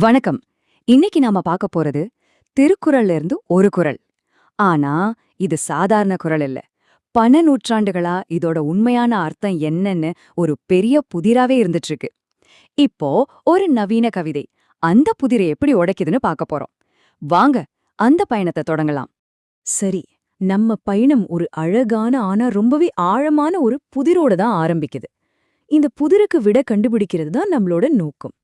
வணக்கம். இன்னைக்கு நாம பார்க்க போறது திருக்குறள்ல இருந்து ஒரு குறள். ஆனா இது சாதாரண குறள் இல்ல. பல நூற்றாண்டுகளா இதோட உண்மையான அர்த்தம் என்னன்னு ஒரு பெரிய புதிராவே இருந்துட்டு இருக்கு. இப்போ ஒரு நவீன கவிதை அந்த புதிரை எப்படி உடைக்குதுன்னு பார்க்க போறோம். வாங்க அந்த பயணத்தை தொடங்கலாம். சரி, நம்ம பயணம் ஒரு அழகான ஆனா ரொம்பவே ஆழமான ஒரு புதிரோட தான் ஆரம்பிக்குது. இந்த புதிருக்கு விட கண்டுபிடிக்கிறது தான் நம்மளோட நோக்கம்.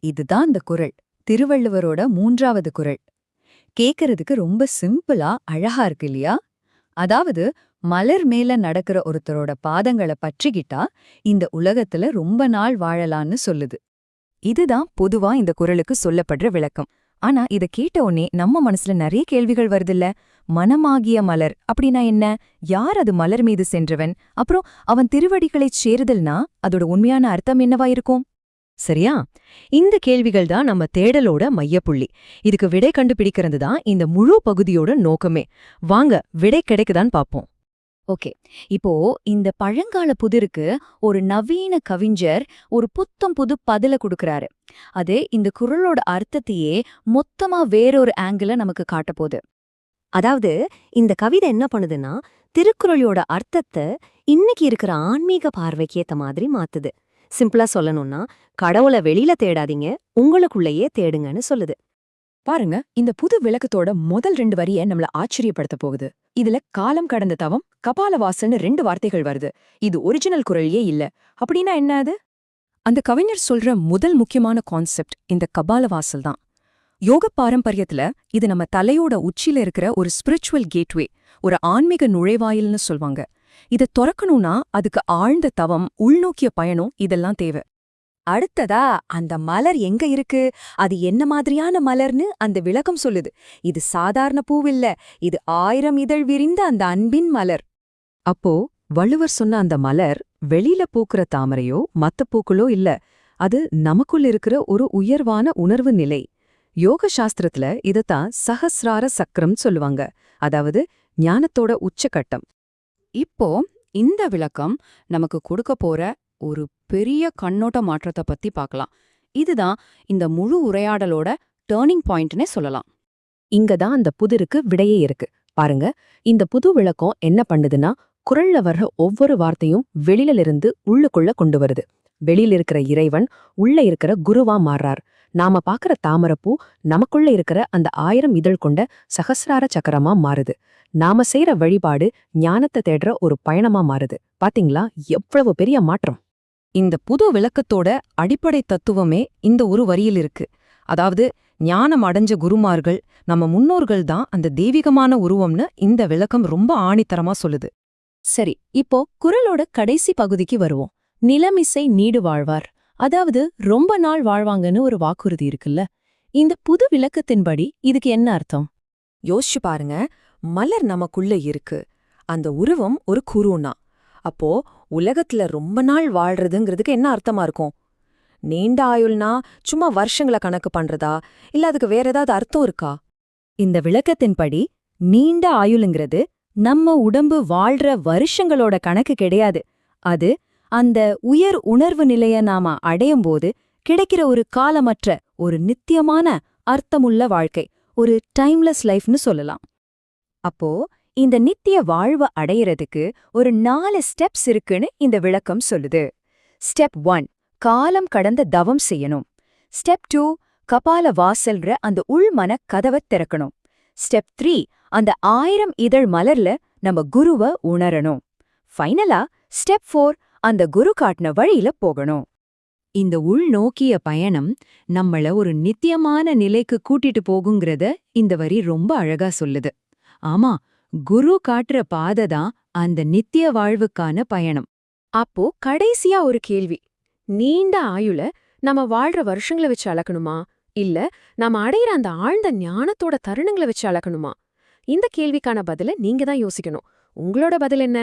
இதுதான் இந்த குறள். திருவள்ளுவரோட 3வது குறள். கேக்குறதுக்கு ரொம்ப சிம்பிளா அழகா இருக்கு இல்லையா? அதாவது மலர் மேல நடக்கிற ஒருத்தரோட பாதங்களை பற்றிக்கிட்டா இந்த உலகத்துல ரொம்ப நாள் வாழலான்னு சொல்லுது. இதுதான் பொதுவா இந்த குறளுக்கு சொல்லப்படுற விளக்கம். ஆனா இத கேட்ட உடனே நம்ம மனசுல நிறைய கேள்விகள் வருதுல்ல. மனமாகிய மலர் அப்படின்னா என்ன? யார் அது மலர் மீது சென்றவன்? அப்புறம் அவன் திருவடிகளைச் சேருதல்னா அதோட உண்மையான அர்த்தம் என்னவா இருக்கும்? சரியா? இந்த கேள்விகள் தான் நம்ம தேடலோட மையப்புள்ளி. இதுக்கு விடை கண்டுபிடிக்கிறது தான் இந்த முழு பகுதியோட நோக்கமே. வாங்க விடை கிடைக்குதான்னு பாப்போம். ஓகே, இப்போ இந்த பழங்கால புதிருக்கு ஒரு நவீன கவிஞர் ஒரு புத்தம் புது பதில கொடுக்கறாரு. அது இந்த குறளோட அர்த்தத்தையே மொத்தமா வேறொரு ஆங்கிள நமக்கு காட்டப்போகுது. அதாவது இந்த கவிதை என்ன பண்ணுதுன்னா, திருக்குறளோட அர்த்தத்தை இன்னைக்கு இருக்கிற ஆன்மீக பார்வைக்கு ஏத்த மாதிரி மாத்துது. சிம்பிளா சொல்லணும்னா, கடவுளை வெளியில தேடாதீங்க, உங்களுக்குள்ளேயே தேடுங்கன்னு சொல்லுது. பாருங்க, இந்த புது விளக்கத்தோட முதல் 2 வரிய நம்மள ஆச்சரியப்படுத்த போகுது. இதுல காலம் கடந்த தவம், கபாலவாசல்னு 2 வார்த்தைகள் வருது. இது ஒரிஜினல் குறளையே இல்ல. அப்படின்னா என்ன அது? அந்த கவிஞர் சொல்ற முதல் முக்கியமான கான்செப்ட் இந்த கபாலவாசல் தான். யோக பாரம்பரியத்துல இது நம்ம தலையோட உச்சியில இருக்கிற ஒரு ஸ்பிரிச்சுவல் கேட்வே, ஒரு ஆன்மீக நுழைவாயில்னு சொல்வாங்க. இத தொறக்கணும்னா அதுக்கு ஆழ்ந்த தவம், உள்நோக்கிய பயணம் இதெல்லாம் தேவை. அடுத்ததா அந்த மலர் எங்க இருக்கு, அது என்ன மாதிரியான மலர்னு அந்த விளக்கம் சொல்லுது. இது சாதாரண பூவில்ல, இது 1000 இதழ் விரிந்த அந்த அன்பின் மலர். அப்போ வள்ளுவர் சொன்ன அந்த மலர் வெளியில பூக்குற தாமரையோ மத்த பூக்களோ இல்ல, அது நமக்குள்ள இருக்கிற ஒரு உயர்வான உணர்வு நிலை. யோக சாஸ்திரத்துல இதத்தான் சஹஸ்ரார சக்கரம் சொல்லுவாங்க, அதாவது ஞானத்தோட உச்சகட்டம். இப்போ இந்த விளக்கம் நமக்கு கொடுக்க போற ஒரு பெரிய கண்ணோட்ட மாற்றத்தை பத்தி பார்க்கலாம். இதுதான் இந்த முழு உரையாடலோட டேர்னிங் பாயிண்ட்னே சொல்லலாம். இங்கதான் அந்த புதிருக்கு விடையே இருக்கு. பாருங்க, இந்த புது விளக்கம் என்ன பண்ணுதுன்னா, குறள்ல வர்ற ஒவ்வொரு வார்த்தையும் வெளியில இருந்து உள்ளுக்குள்ள கொண்டு வருது. வெளியில இருக்கிற இறைவன் உள்ள இருக்கிற குருவா மாறுறார். நாம பாக்குற தாமரப்பூ நமக்குள்ள இருக்கிற அந்த 1000 இதழ் கொண்ட சகசிரார சக்கரமா மாறுது. நாம செய்யற வழிபாடு ஞானத்தை தேடுற ஒரு பயணமா மாறுது. பாத்தீங்களா எவ்வளவு பெரிய மாற்றம்? இந்த புது விளக்கத்தோட அடிப்படை தத்துவமே இந்த ஒரு வரியில் இருக்கு. அதாவது ஞானம் அடைஞ்ச குருமார்கள், நம்ம முன்னோர்கள் தான் அந்த தெய்வீகமான உருவம்னு இந்த விளக்கம் ரொம்ப ஆணித்தரமா சொல்லுது. சரி, இப்போ குறளோட கடைசி பகுதிக்கு வருவோம். நிலமிசை நீடு வாழ்வார், அதாவது ரொம்ப நாள் வாழ்வாங்கன்னு ஒரு வாக்குறுதி இருக்குல்ல. இந்த புது விளக்கத்தின்படி இதுக்கு என்ன அர்த்தம்? யோசிச்சு பாருங்க. மலர் நமக்குள்ள இருக்கு, அந்த உருவம் ஒரு குருனா. அப்போ உலகத்துல ரொம்ப நாள் வாழ்றதுங்கிறதுக்கு என்ன அர்த்தமா இருக்கும்? நீண்ட ஆயுள்னா சும்மா வருஷங்களை கணக்கு பண்றதா, இல்ல அதுக்கு வேற ஏதாவது அர்த்தம் இருக்கா? இந்த விளக்கத்தின்படி நீண்ட ஆயுளுங்கிறது நம்ம உடம்பு வாழ்ற வருஷங்களோட கணக்கு கிடையாது. அது அந்த உயர் உணர்வு நிலைய நாம அடையும் போது கிடைக்கிற ஒரு காலமற்ற, ஒரு நித்தியமான அர்த்தமுள்ள வாழ்க்கை, ஒரு டைம்லெஸ் லைஃப்னு சொல்லலாம். அப்போ இந்த நித்திய வாழ்வை அடையறதுக்கு ஒரு 4 ஸ்டெப்ஸ் இருக்குன்னு இந்த விளக்கம் சொல்லுது. ஸ்டெப் 1, காலம் கடந்த தவம் செய்யணும். ஸ்டெப் 2, கபால வாசல்ற அந்த உள்மன கதவை திறக்கணும். ஸ்டெப் 3, அந்த 1000 இதழ் மலர்ல நம்ம குருவை உணரணும். ஃபைனலா ஸ்டெப் 4, அந்த குரு காட்டின வழியில போகணும். இந்த உள்நோக்கிய பயணம் நம்மள ஒரு நித்தியமான நிலைக்கு கூட்டிட்டு போகுங்கிறத இந்த வரி ரொம்ப அழகா சொல்லுது. ஆமா, குரு காட்டுற பாதை தான் அந்த நித்திய வாழ்வுக்கான பயணம். அப்போ கடைசியா ஒரு கேள்வி. நீண்ட ஆயுள நம்ம வாழ்ற வருஷங்களை வச்சு அளக்கணுமா, இல்ல நாம அடையிற அந்த ஆழ்ந்த ஞானத்தோட தருணங்களை வச்சு அளக்கணுமா? இந்த கேள்விக்கான பதில நீங்க தான் யோசிக்கணும். உங்களோட பதில் என்ன?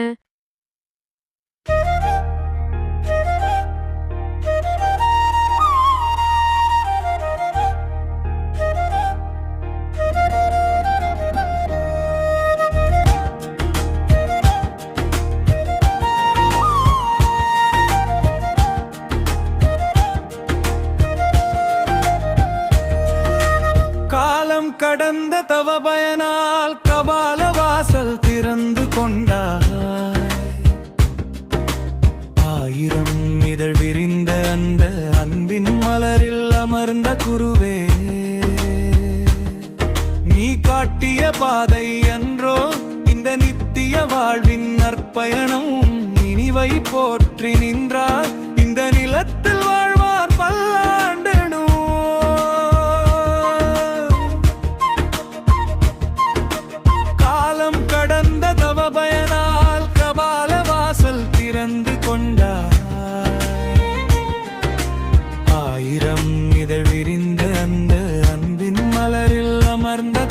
கடந்த தவபயனால் கபால வாசல் திறந்து கொண்டாய். ஆயிரம் இதழ் விரிந்த அந்த அன்பின் மலரில் அமர்ந்த குருவே, நீ காட்டிய பாதை என்றோ இந்த நித்திய வாழ்வின் நற்பயணம். இனிவை போற்றி நின்றார் இந்த நிலத்தில் வாழ்வார் பல்லாண்டனோ. காலம் கடந்த தவபயனால் கபால வாசல் திறந்து கொண்டார். ஆயிரம் இதழ் விரிந்த அந்த அன்பின் மலரில் அமர்ந்த